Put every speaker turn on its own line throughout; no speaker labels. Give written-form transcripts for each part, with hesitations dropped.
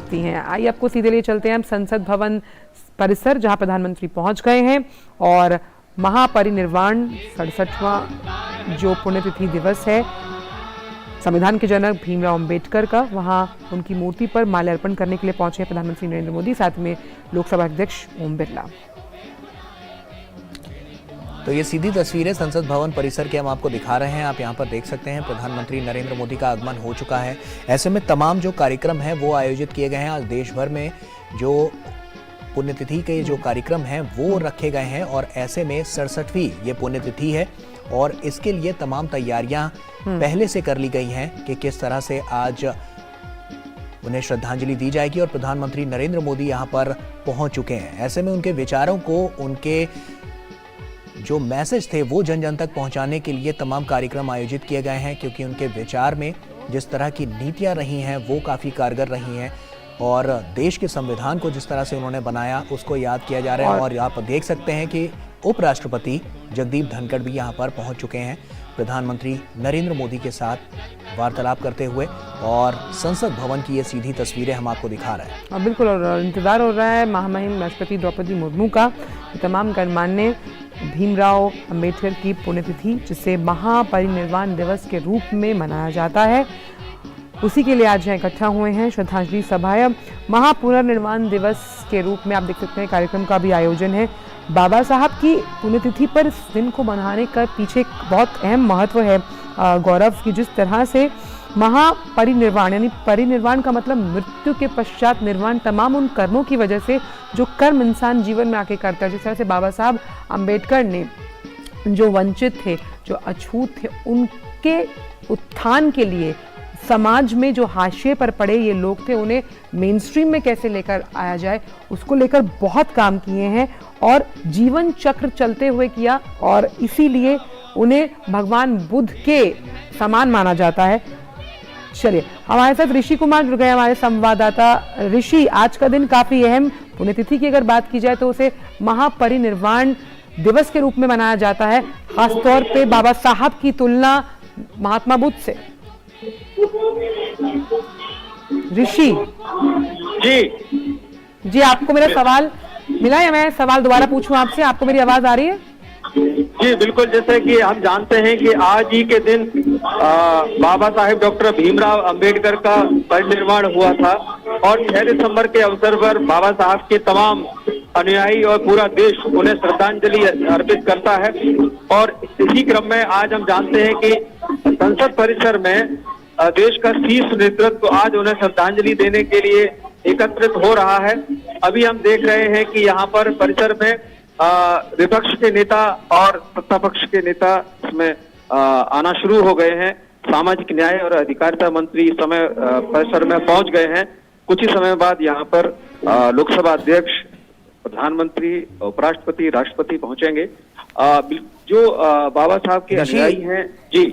सकती हैं। आइए आपको सीधे लिए चलते हैं हम संसद भवन परिसर, जहां प्रधानमंत्री पहुंच गए हैं और महापरिनिर्वाण 67वां जो पुण्यतिथि दिवस है संविधान के जनक भीमराव अंबेडकर का, वहां उनकी मूर्ति पर माल्यार्पण करने के लिए पहुंचे हैं प्रधानमंत्री नरेंद्र मोदी, साथ में लोकसभा अध्यक्ष ओम बिरला।
तो ये सीधी तस्वीरें संसद भवन परिसर के हम आपको दिखा रहे हैं। आप यहाँ पर देख सकते हैं प्रधानमंत्री नरेंद्र मोदी का आगमन हो चुका है। ऐसे में तमाम जो कार्यक्रम हैं वो आयोजित किए गए हैं। आज देश भर में जो पुण्यतिथि के जो कार्यक्रम हैं वो रखे गए हैं और ऐसे में 67वीं ये पुण्यतिथि है और इसके लिए तमाम तैयारियां पहले से कर ली गई हैं कि किस तरह से आज उन्हें श्रद्धांजलि दी जाएगी और प्रधानमंत्री नरेंद्र मोदी यहाँ पर पहुंच चुके हैं। ऐसे में उनके विचारों को, उनके जो मैसेज थे वो जन जन तक पहुंचाने के लिए तमाम कार्यक्रम आयोजित किए गए हैं, क्योंकि उनके विचार में जिस तरह की नीतियां रही हैं वो काफ़ी कारगर रही हैं और देश के संविधान को जिस तरह से उन्होंने बनाया उसको याद किया जा रहा है। और आप देख सकते हैं कि उपराष्ट्रपति जगदीप धनखड़ भी यहाँ पर पहुँच चुके हैं प्रधानमंत्री नरेंद्र मोदी के साथ वार्तालाप करते हुए, और संसद भवन की ये सीधी तस्वीरें हम आपको दिखा रहे हैं।
और बिल्कुल, और इंतजार हो रहा है महामहिम राष्ट्रपति द्रौपदी मुर्मू का। तमाम गणमान्य भीमराव अंबेडकर की पुण्यतिथि, जिसे महापरिनिर्वाण दिवस के रूप में मनाया जाता है, उसी के लिए आज यहाँ इकट्ठा हुए हैं। श्रद्धांजलि सभाएं महापुनर्निर्माण दिवस के रूप में आप देख सकते हैं कार्यक्रम का भी आयोजन है। बाबा साहब की पुण्यतिथि पर इस दिन को मनाने का पीछे बहुत अहम महत्व है गौरव, की जिस तरह से महापरिनिर्वाण यानी परिनिर्वाण का मतलब मृत्यु के पश्चात निर्वाण, तमाम उन कर्मों की वजह से जो कर्म इंसान जीवन में आके करता है। जिस तरह से बाबा साहब अंबेडकर ने जो वंचित थे, जो अछूत थे, उनके उत्थान के लिए समाज में जो हाशिए पर पड़े ये लोग थे, उन्हें मेन स्ट्रीम में कैसे लेकर आया जाए उसको लेकर बहुत काम किए हैं और जीवन चक्र चलते हुए किया, और इसीलिए उन्हें भगवान बुद्ध के समान माना जाता है। चलिए, हमारे साथ ऋषि कुमार जुड़ गए, हमारे संवाददाता। ऋषि, आज का दिन काफी अहम, पुण्यतिथि की अगर बात की जाए तो उसे महापरिनिर्वाण दिवस के रूप में मनाया जाता है, खासतौर पे बाबा साहब की तुलना महात्मा बुद्ध से। ऋषि जी, आपको मेरा सवाल मिला या मैं सवाल दोबारा पूछूं आपसे? आपको मेरी आवाज आ रही है?
जी बिल्कुल, जैसे कि हम जानते हैं कि आज ही के दिन बाबा साहेब डॉक्टर भीमराव अंबेडकर का परिनिर्वाण हुआ था और 6 दिसंबर के अवसर पर बाबा साहब के तमाम अनुयायी और पूरा देश उन्हें श्रद्धांजलि अर्पित करता है। और इसी क्रम में आज हम जानते हैं कि संसद परिसर में देश का शीर्ष नेतृत्व आज उन्हें श्रद्धांजलि देने के लिए एकत्रित हो रहा है। अभी हम देख रहे हैं कि यहाँ पर परिसर में विपक्ष के नेता और सत्ता पक्ष के नेता इसमें आना शुरू हो गए हैं। सामाजिक न्याय और अधिकारिता मंत्री इस समय परिसर में पहुंच गए हैं। कुछ ही समय बाद यहाँ पर लोकसभा अध्यक्ष, प्रधानमंत्री, उपराष्ट्रपति, राष्ट्रपति पहुंचेंगे। जो बाबा साहब के अनुयायी हैं। जी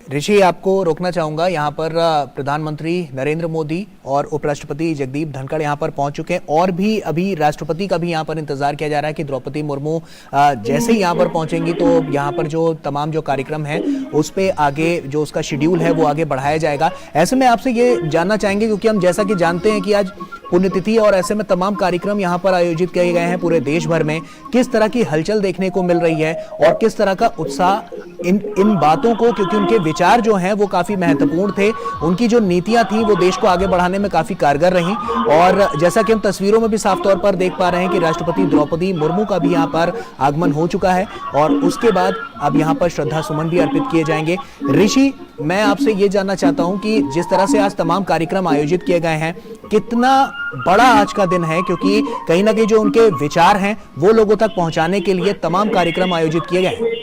ऋषि, आपको रोकना चाहूंगा, यहाँ पर प्रधानमंत्री नरेंद्र मोदी और उपराष्ट्रपति जगदीप धनखड़ यहाँ पर पहुंच चुके हैं और भी अभी राष्ट्रपति का भी यहाँ पर इंतजार किया जा रहा है कि द्रौपदी मुर्मू जैसे ही यहाँ पर पहुंचेंगी तो यहाँ पर जो तमाम जो कार्यक्रम है उस पे आगे जो उसका शेड्यूल है वो आगे बढ़ाया जाएगा। ऐसे में आपसे ये जानना चाहेंगे, क्योंकि हम जैसा कि जानते हैं कि आज पुण्यतिथि और ऐसे में तमाम कार्यक्रम यहाँ पर आयोजित किए गए हैं पूरे देश भर में, किस तरह की हलचल देखने को मिल रही है और किस तरह का उत्साह इन बातों को, क्योंकि उनके विचार जो हैं वो काफी महत्वपूर्ण थे, उनकी जो नीतियां थी वो देश को आगे बढ़ाने में काफी कारगर रहीं। और जैसा कि हम तस्वीरों में भी साफ तौर पर देख पा रहे हैं कि राष्ट्रपति द्रौपदी मुर्मू का भी यहाँ पर आगमन हो चुका है और उसके बाद अब यहाँ पर श्रद्धा सुमन भी अर्पित किए जाएंगे। ऋषि, मैं आपसे ये जानना चाहता हूँ कि जिस तरह से आज तमाम कार्यक्रम आयोजित किए गए हैं, कितना बड़ा आज का दिन है, क्योंकि कहीं ना कहीं जो उनके विचार हैं वो लोगों तक पहुंचाने के लिए तमाम कार्यक्रम आयोजित किए गए हैं।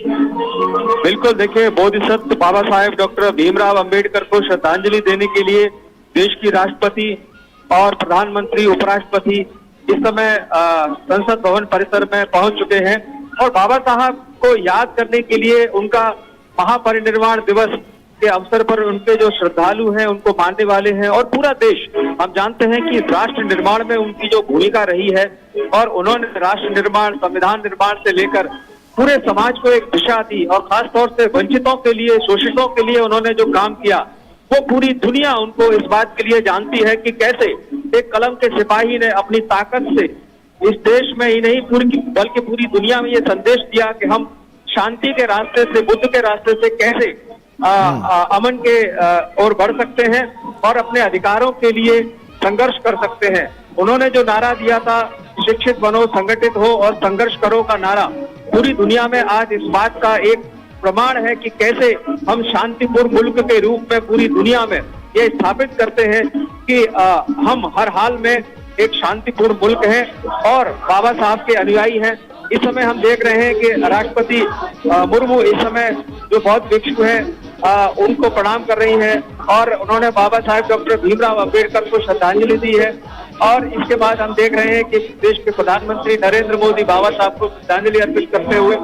बिल्कुल, देखिए, बोधिसत्व बाबा साहेब डॉक्टर भीमराव अंबेडकर को श्रद्धांजलि देने के लिए देश की राष्ट्रपति और प्रधानमंत्री, उपराष्ट्रपति इस समय संसद भवन परिसर में पहुंच चुके हैं और बाबा साहब को याद करने के लिए उनका महापरिनिर्वाण दिवस के अवसर पर उनके जो श्रद्धालु हैं, उनको मानने वाले हैं और पूरा देश, हम जानते हैं कि राष्ट्र निर्माण में उनकी जो भूमिका रही है और उन्होंने राष्ट्र निर्माण, संविधान निर्माण से लेकर पूरे समाज को एक दिशा दी और खास तौर से वंचितों के लिए, शोषितों के लिए उन्होंने जो काम किया वो पूरी दुनिया उनको इस बात के लिए जानती है कि कैसे एक कलम के सिपाही ने अपनी ताकत से इस देश में ही नहीं बल्कि पूरी दुनिया में ये संदेश दिया कि हम शांति के रास्ते से, बुद्ध के रास्ते से कैसे अमन के ओर बढ़ सकते हैं और अपने अधिकारों के लिए संघर्ष कर सकते हैं। उन्होंने जो नारा दिया था, शिक्षित बनो, संगठित हो और संघर्ष करो का नारा, पूरी दुनिया में आज इस बात का एक प्रमाण है कि कैसे हम शांतिपूर्ण मुल्क के रूप में पूरी दुनिया में ये स्थापित करते हैं कि हम हर हाल में एक शांतिपूर्ण मुल्क है और बाबा साहब के अनुयायी हैं। इस समय हम देख रहे हैं कि राष्ट्रपति मुर्मू इस समय जो बौद्ध भिक्षु हैं उनको प्रणाम कर रही हैं और उन्होंने बाबा साहेब डॉक्टर भीमराव अंबेडकर को श्रद्धांजलि दी है। और इसके बाद हम देख रहे हैं कि देश के प्रधानमंत्री नरेंद्र मोदी बाबा साहब को श्रद्धांजलि अर्पित करते हुए,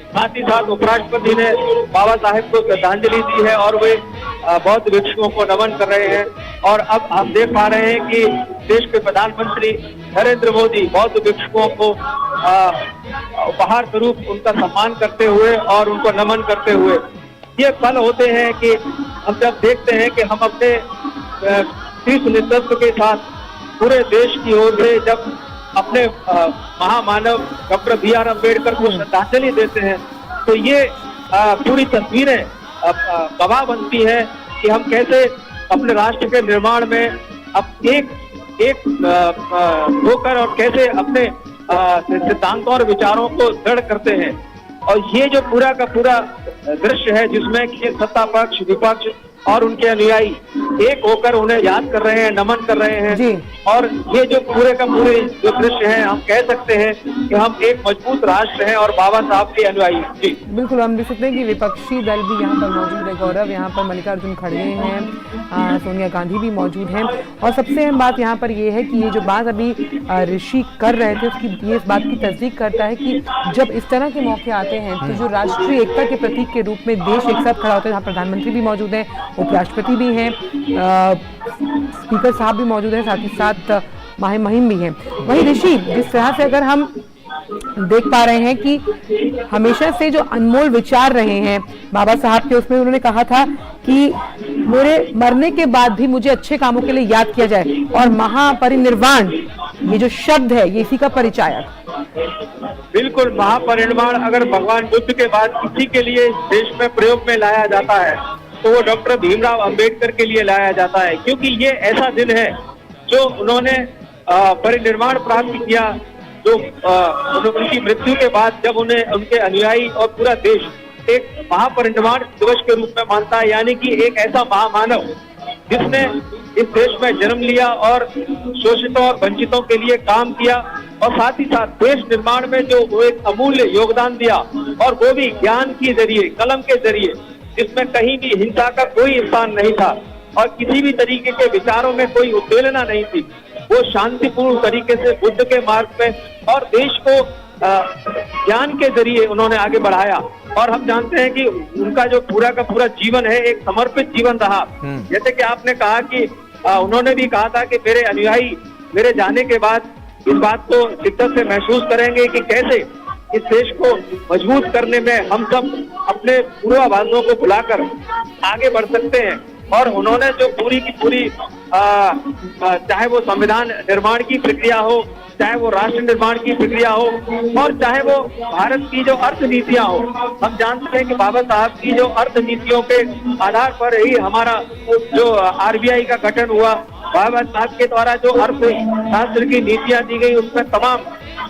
साथ ही साथ उपराष्ट्रपति ने बाबा साहेब को श्रद्धांजलि दी है और वे बौद्ध भिक्षुओं को नमन कर रहे हैं। और अब हम देख पा रहे हैं कि देश के प्रधानमंत्री नरेंद्र मोदी बौद्ध भिक्षुओं को उपहार स्वरूप उनका सम्मान करते हुए और उनको नमन करते हुए, ये पल होते हैं कि हम जब देखते हैं कि हम अपने शीर्ष नेतृत्व के साथ पूरे देश की ओर से जब अपने महामानव डॉक्टर बी.आर. अम्बेडकर को श्रद्धांजलि देते हैं, तो ये पूरी तस्वीरें गवाह बनती है कि हम कैसे अपने राष्ट्र के निर्माण में अब एक होकर और कैसे अपने सिद्धांतों और विचारों को दृढ़ करते हैं। और ये जो पूरा का पूरा दृश्य है जिसमें कि सत्ता पक्ष, विपक्ष और उनके अनुयायी एक होकर उन्हें याद कर रहे हैं, नमन कर रहे हैं। और ये जो पूरे का पूरे जो दृश्य है, हम कह सकते हैं कि हम एक मजबूत राष्ट्र हैं और बाबा साहब के अनुयायी। जी
बिल्कुल, हम देख सकते हैं कि विपक्षी दल भी यहाँ पर मौजूद है। गौरव, यहाँ पर मल्लिकार्जुन खड़गे हैं, सोनिया गांधी भी मौजूद हैं। और सबसे अहम बात यहाँ पर ये है कि ये जो बात अभी ऋषि कर रहे थे उसकी ये इस बात की तस्दीक करता है कि जब इस तरह के मौके आते हैं तो जो राष्ट्रीय एकता के प्रतीक के रूप में देश एक साथ खड़ा होता है, जहाँ प्रधानमंत्री भी मौजूद हैं, उपराष्ट्रपति भी हैं, स्पीकर साहब भी मौजूद हैं, साथ ही साथ मुहिम भी हैं। वहीं ऋषि, जिस तरह से अगर हम देख पा रहे हैं कि हमेशा से जो अनमोल विचार रहे हैं बाबा साहब के, उसमें उन्होंने कहा था कि मेरे मरने के बाद भी मुझे अच्छे कामों के लिए याद किया जाए और महापरिनिर्वाण ये जो शब्द है ये इसी का परिचायक।
बिल्कुल, महापरिनिर्वाण अगर भगवान बुद्ध के बाद किसी के लिए देश में प्रयोग में लाया जाता है तो वो डॉक्टर भीमराव अंबेडकर के लिए लाया जाता है, क्योंकि ये ऐसा दिन है जो उन्होंने परिनिर्वाण प्राप्त किया, जो उनकी मृत्यु के बाद जब उन्हें उनके अनुयायी और पूरा देश एक महापरिनिर्वाण दिवस के रूप में मानता है। यानी कि एक ऐसा महामानव जिसने इस देश में जन्म लिया और शोषितों और वंचितों के लिए काम किया और साथ ही साथ देश निर्माण में जो वो एक अमूल्य योगदान दिया, और वो भी ज्ञान के जरिए, कलम के जरिए, जिसमें कहीं भी हिंसा का कोई स्थान नहीं था और किसी भी तरीके के विचारों में कोई उत्तेजना नहीं थी। वो शांतिपूर्ण तरीके से बुद्ध के मार्ग पे और देश को ज्ञान के जरिए उन्होंने आगे बढ़ाया। और हम जानते हैं कि उनका जो पूरा का पूरा जीवन है एक समर्पित जीवन रहा। जैसे कि आपने कहा कि उन्होंने भी कहा था कि मेरे अनुयायी मेरे जाने के बाद इस बात को शिद्दत से महसूस करेंगे कि कैसे इस देश को मजबूत करने में हम सब अपने पूर्वाभासों को भुलाकर आगे बढ़ सकते हैं। और उन्होंने जो पूरी की पूरी चाहे वो संविधान निर्माण की प्रक्रिया हो, चाहे वो राष्ट्र निर्माण की प्रक्रिया हो, और चाहे वो भारत की जो अर्थ नीतियां हो, हम जानते हैं कि बाबा साहब की जो अर्थ नीतियों के आधार पर ही हमारा जो आरबीआई का गठन हुआ, बाबा साहब के द्वारा जो अर्थशास्त्र की नीतियां दी गई उसमें तमाम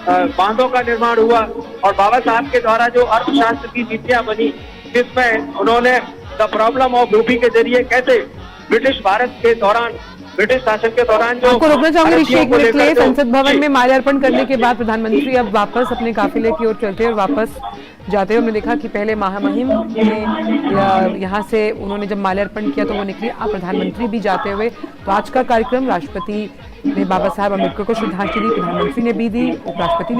बांधों का निर्माण हुआ, और बाबा साहब के द्वारा जो अर्थशास्त्र की नीतियां बनी जिसमें उन्होंने द प्रॉब्लम ऑफ यूपी के जरिए कैसे ब्रिटिश भारत के दौरान, ब्रिटिश शासन के दौरान जो
आपको रोकना चाहूंगी ऋषि एक मिनट के लिए। संसद भवन में माल्यार्पण करने के बाद प्रधानमंत्री अब वापस अपने काफिले की ओर चलते हैं और वापस जाते हुए हमने देखा कि पहले महामहिम ने यहाँ से उन्होंने जब माल्यार्पण किया तो वो निकले, अब प्रधानमंत्री भी जाते हुए। तो आज का कार्यक्रम राष्ट्रपति ने बाबा साहब अम्बेडकर को श्रद्धांजलि दी, प्रधानमंत्री ने भी दी, उपराष्ट्रपति